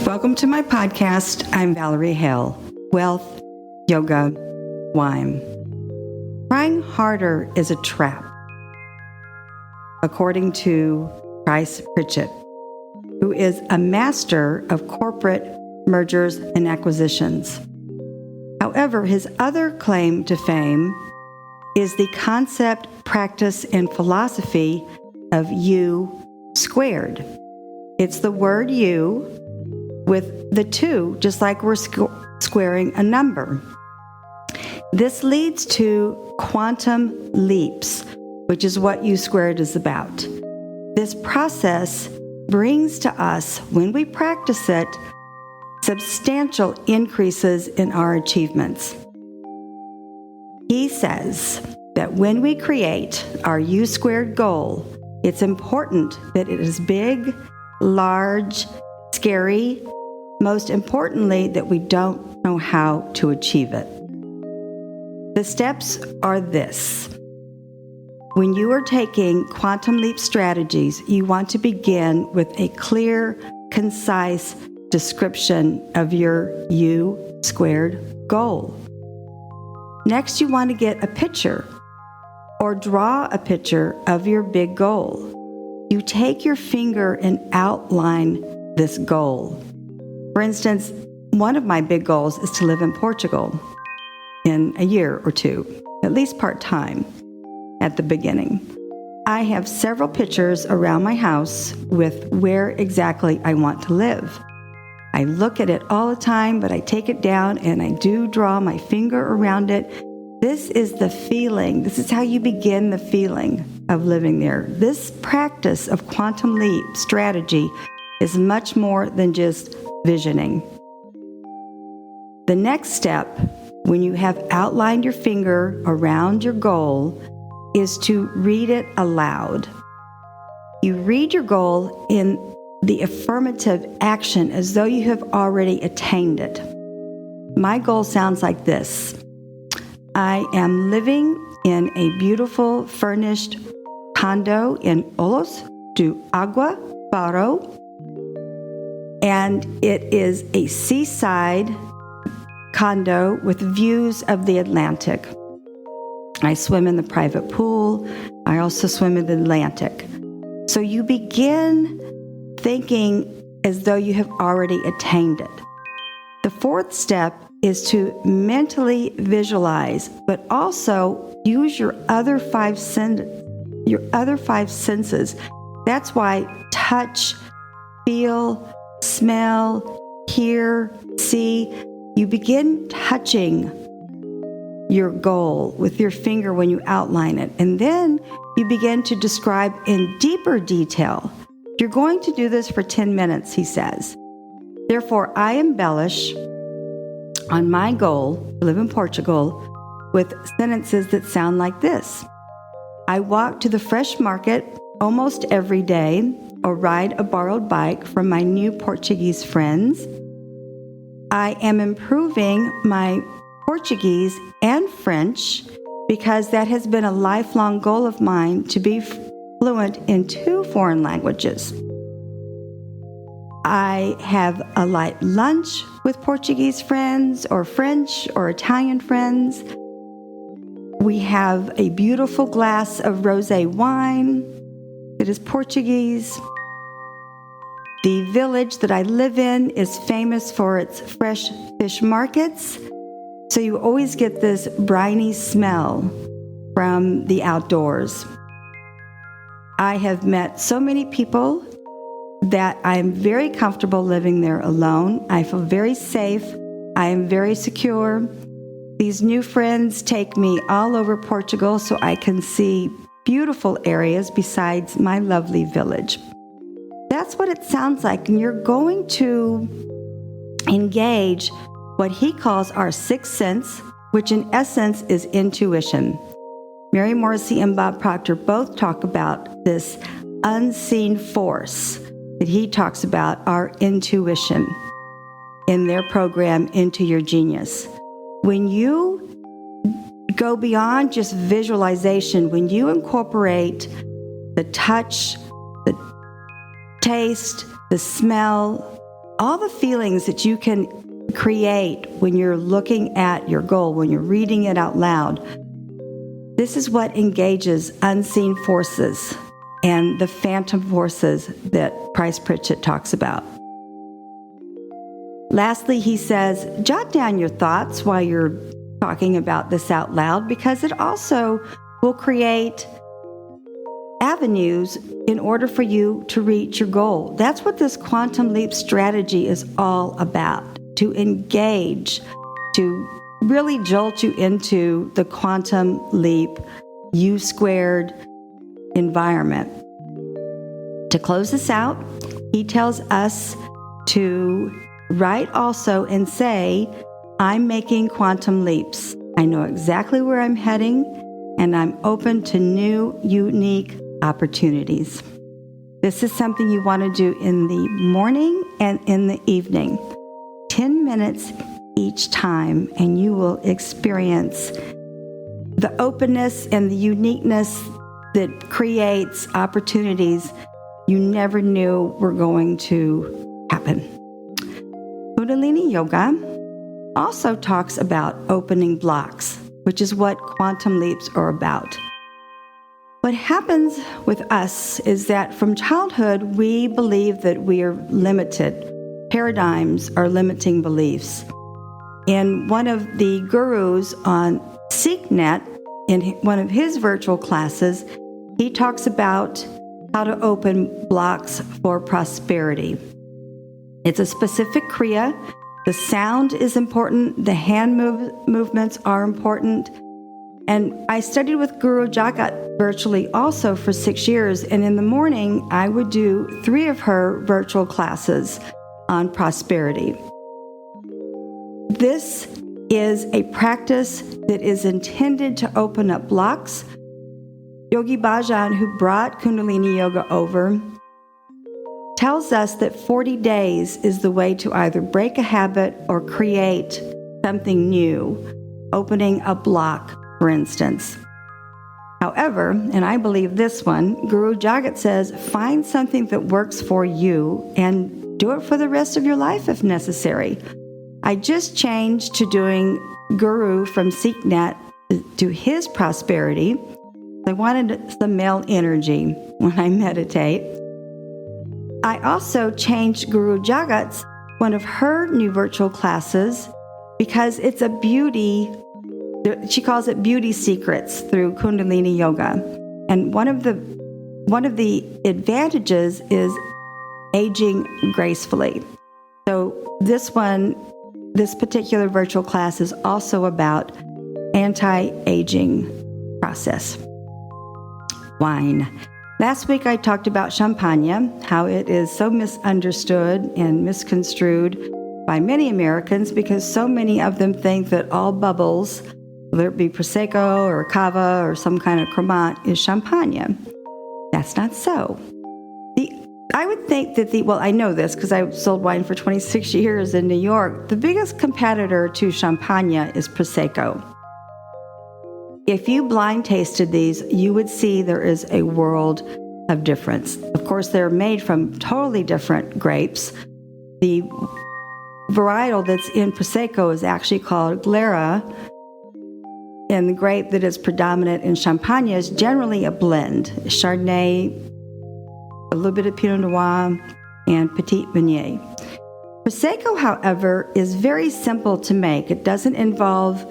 Welcome to my podcast. I'm Valerie Hale, Wealth, Yoga, Wine. Trying harder is a trap, according to Price Pritchett, who is a master of corporate mergers and acquisitions. However, his other claim to fame is the concept, practice, and philosophy of U². It's the word you with the two, just like we're squaring a number. This leads to quantum leaps, which is what U² is about. This process brings to us, when we practice it, substantial increases in our achievements. He says that when we create our U² goal, it's important that it is big, large, scary, most importantly, that we don't know how to achieve it. The steps are this. When you are taking quantum leap strategies, you want to begin with a clear, concise description of your U² goal. Next, you want to get a picture or draw a picture of your big goal. You take your finger and outline this goal. For instance, one of my big goals is to live in Portugal in a year or two, at least part-time at the beginning. I have several pictures around my house with where exactly I want to live. I look at it all the time, but I take it down and I do draw my finger around it. This is the feeling. This is how you begin the feeling of living there. This practice of quantum leap strategy is much more than just visioning. The next step, when you have outlined your finger around your goal, is to read it aloud. You read your goal in the affirmative action as though you have already attained it. My goal sounds like this. I am living in a beautiful furnished condo in Olos do Agua Faro, and it is a seaside condo with views of the Atlantic. I swim in the private pool. I also swim in the Atlantic. So you begin thinking as though you have already attained it. The fourth step is to mentally visualize, but also use your other five senses. That's why touch, feel, smell, hear, see. You begin touching your goal with your finger when you outline it, and then you begin to describe in deeper detail. You're going to do this for 10 minutes, he says. Therefore, I embellish on my goal to live in Portugal with sentences that sound like this. I walk to the fresh market almost every day or ride a borrowed bike from my new Portuguese friends. I am improving my Portuguese and French because that has been a lifelong goal of mine to be fluent in 2 foreign languages. I have a light lunch with Portuguese friends or French or Italian friends. We have a beautiful glass of rosé wine that is Portuguese. The village that I live in is famous for its fresh fish markets, so you always get this briny smell from the outdoors. I have met so many people that I am very comfortable living there alone. I feel very safe. I am very secure. These new friends take me all over Portugal so I can see beautiful areas besides my lovely village. That's what it sounds like, and you're going to engage what he calls our sixth sense, which in essence is intuition. Mary Morrissey and Bob Proctor both talk about this unseen force that he talks about, our intuition, in their program, Into Your Genius. When you go beyond just visualization, when you incorporate the touch, the taste, the smell, all the feelings that you can create when you're looking at your goal, when you're reading it out loud. This is what engages unseen forces and the phantom forces that Price Pritchett talks about. Lastly, he says, jot down your thoughts while you're talking about this out loud, because it also will create avenues in order for you to reach your goal. That's what this quantum leap strategy is all about, to engage, to really jolt you into the quantum leap U² environment. To close this out, he tells us to write also and say, I'm making quantum leaps. I know exactly where I'm heading, and I'm open to new, unique opportunities. This is something you want to do in the morning and in the evening. 10 minutes each time, and you will experience the openness and the uniqueness that creates opportunities you never knew were going to happen. Kundalini Yoga also talks about opening blocks, which is what quantum leaps are about. What happens with us is that from childhood, we believe that we are limited. Paradigms are limiting beliefs. And one of the gurus on SeekNet, in one of his virtual classes, he talks about how to open blocks for prosperity. It's a specific kriya. The sound is important. The hand movements are important. And I studied with Guru Jagat virtually also for 6 years. And in the morning, I would do 3 of her virtual classes on prosperity. This is a practice that is intended to open up blocks. Yogi Bhajan, who brought Kundalini Yoga over, tells us that 40 days is the way to either break a habit or create something new, opening a block, for instance. However, and I believe this one, Guru Jagat says, find something that works for you and do it for the rest of your life if necessary. I just changed to doing Guru from SeekNet to his prosperity. I wanted some male energy when I meditate. I also changed Guru Jagat's, one of her new virtual classes, because it's a beauty. She calls it beauty secrets through Kundalini Yoga. And one of the advantages is aging gracefully. So this particular virtual class is also about anti-aging process. Wine. Last week I talked about champagne, how it is so misunderstood and misconstrued by many Americans because so many of them think that all bubbles, whether it be Prosecco or Cava or some kind of Cremant, is champagne. That's not so. I would think that I know this because I sold wine for 26 years in New York. The biggest competitor to champagne is Prosecco. If you blind tasted these, you would see there is a world of difference. Of course, they're made from totally different grapes. The varietal that's in Prosecco is actually called Glera, and the grape that is predominant in Champagne is generally a blend. Chardonnay, a little bit of Pinot Noir, and Petit Meunier. Prosecco, however, is very simple to make. It doesn't involve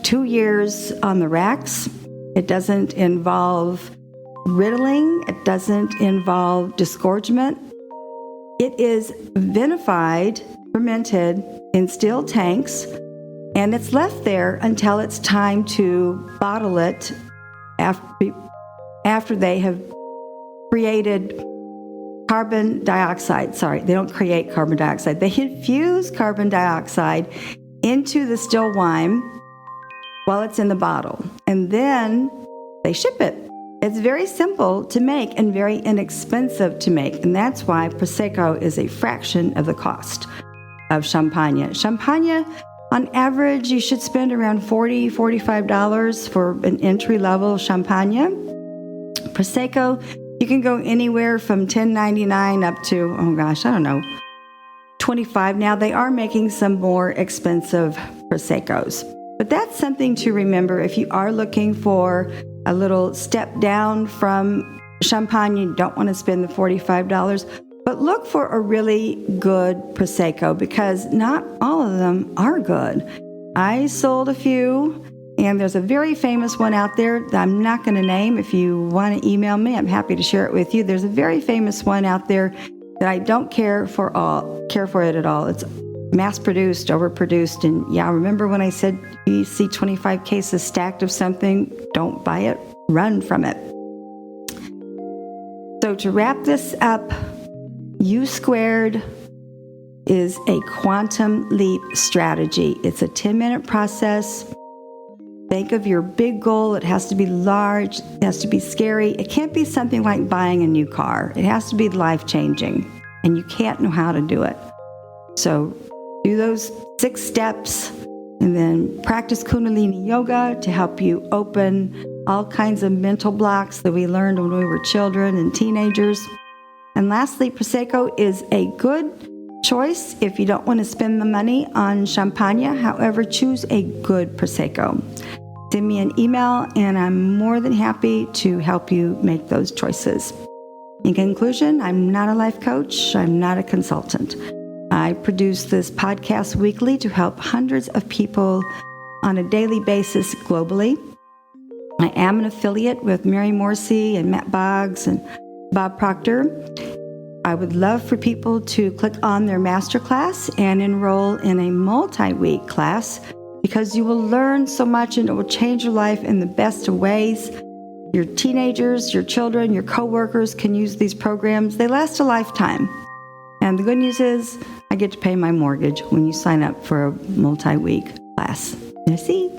2 years on the racks. It doesn't involve riddling. It doesn't involve disgorgement. It is vinified, fermented in steel tanks, and it's left there until it's time to bottle it after they have created carbon dioxide. Sorry, they don't create carbon dioxide. They infuse carbon dioxide into the still wine while it's in the bottle, and then they ship it. It's very simple to make and very inexpensive to make, and that's why Prosecco is a fraction of the cost of Champagne. Champagne, on average, you should spend around $40, $45 for an entry-level Champagne. Prosecco, you can go anywhere from $10.99 up to, $25. Now, they are making some more expensive Proseccos. But that's something to remember if you are looking for a little step down from champagne. You don't want to spend the $45, but look for a really good Prosecco because not all of them are good. I sold a few, and there's a very famous one out there that I'm not going to name. If you want to email me, I'm happy to share it with you. There's a very famous one out there that I don't care for it at all. It's mass-produced, overproduced, and yeah, remember when I said you see 25 cases stacked of something, don't buy it, run from it. So to wrap this up, U² is a quantum leap strategy. It's a 10-minute process. Think of your big goal. It has to be large. It has to be scary. It can't be something like buying a new car. It has to be life-changing, and you can't know how to do it. So do those 6 steps, and then practice Kundalini yoga to help you open all kinds of mental blocks that we learned when we were children and teenagers. And lastly, Prosecco is a good choice if you don't want to spend the money on champagne. However, choose a good Prosecco. Send me an email, and I'm more than happy to help you make those choices. In conclusion, I'm not a life coach. I'm not a consultant. I produce this podcast weekly to help hundreds of people on a daily basis globally. I am an affiliate with Mary Morrissey and Matt Boggs and Bob Proctor. I would love for people to click on their masterclass and enroll in a multi-week class because you will learn so much and it will change your life in the best of ways. Your teenagers, your children, your coworkers can use these programs. They last a lifetime. And the good news is I get to pay my mortgage when you sign up for a multi-week class. Merci.